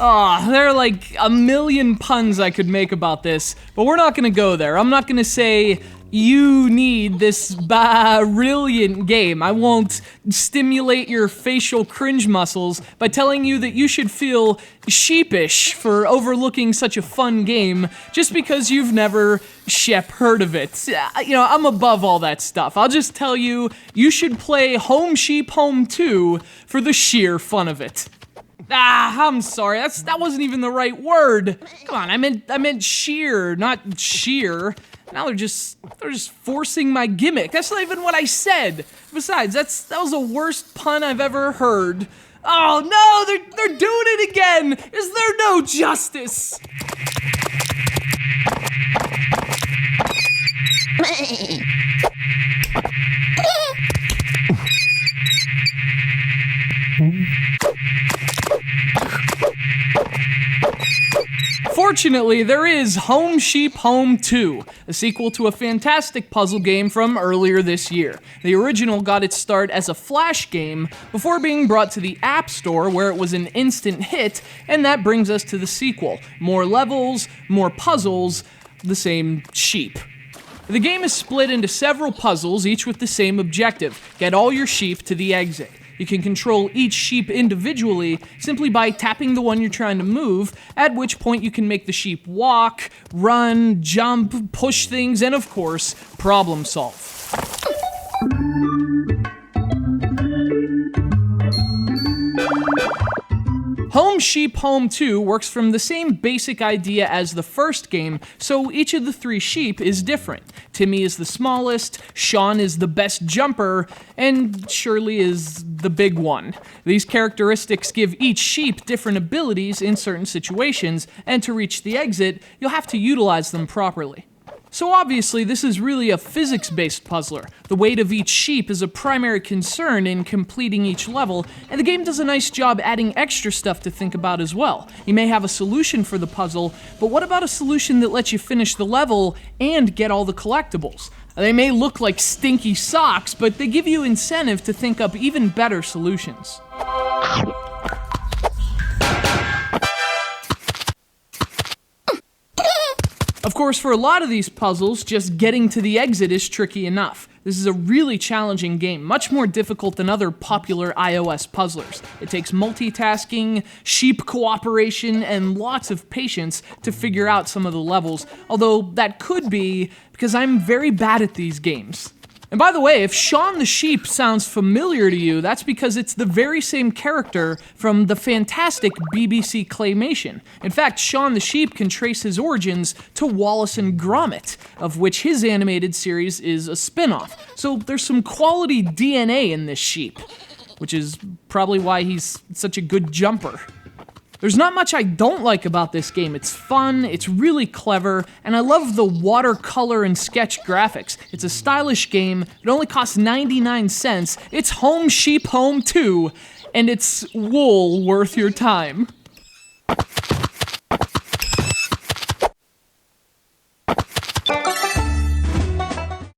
There are like a million puns I could make about this, but we're not gonna go there. I'm not gonna say you need this brilliant game. I won't stimulate your facial cringe muscles by telling you that you should feel sheepish for overlooking such a fun game just because you've never heard of it. I'm above all that stuff. I'll just tell you, you should play Home Sheep Home 2 for the sheer fun of it. I'm sorry, that wasn't even the right word. Come on, I meant sheer, not sheer. Now they're just forcing my gimmick. That's not even what I said. Besides, that was the worst pun I've ever heard. Oh no, they're doing it again. Is there no justice? Fortunately, there is Home Sheep Home 2, a sequel to a fantastic puzzle game from earlier this year. The original got its start as a Flash game before being brought to the App Store, where it was an instant hit, and that brings us to the sequel. More levels, more puzzles, the same sheep. The game is split into several puzzles, each with the same objective: get all your sheep to the exit. You can control each sheep individually simply by tapping the one you're trying to move, at which point you can make the sheep walk, run, jump, push things, and of course, problem solve. Home Sheep Home 2 works from the same basic idea as the first game, so each of the three sheep is different. Timmy is the smallest, Shaun is the best jumper, and Shirley is the big one. These characteristics give each sheep different abilities in certain situations, and to reach the exit, you'll have to utilize them properly. So obviously, this is really a physics-based puzzler. The weight of each sheep is a primary concern in completing each level, and the game does a nice job adding extra stuff to think about as well. You may have a solution for the puzzle, but what about a solution that lets you finish the level and get all the collectibles? They may look like stinky socks, but they give you incentive to think up even better solutions. Of course, for a lot of these puzzles, just getting to the exit is tricky enough. This is a really challenging game, much more difficult than other popular iOS puzzlers. It takes multitasking, sheep cooperation, and lots of patience to figure out some of the levels, although that could be because I'm very bad at these games. And by the way, if Shaun the Sheep sounds familiar to you, that's because it's the very same character from the fantastic BBC Claymation. In fact, Shaun the Sheep can trace his origins to Wallace and Gromit, of which his animated series is a spin-off. So there's some quality DNA in this sheep, which is probably why he's such a good jumper. There's not much I don't like about this game. It's fun, it's really clever, and I love the watercolor and sketch graphics. It's a stylish game, it only costs 99 cents, it's Home Sheep Home 2, and it's wool worth your time.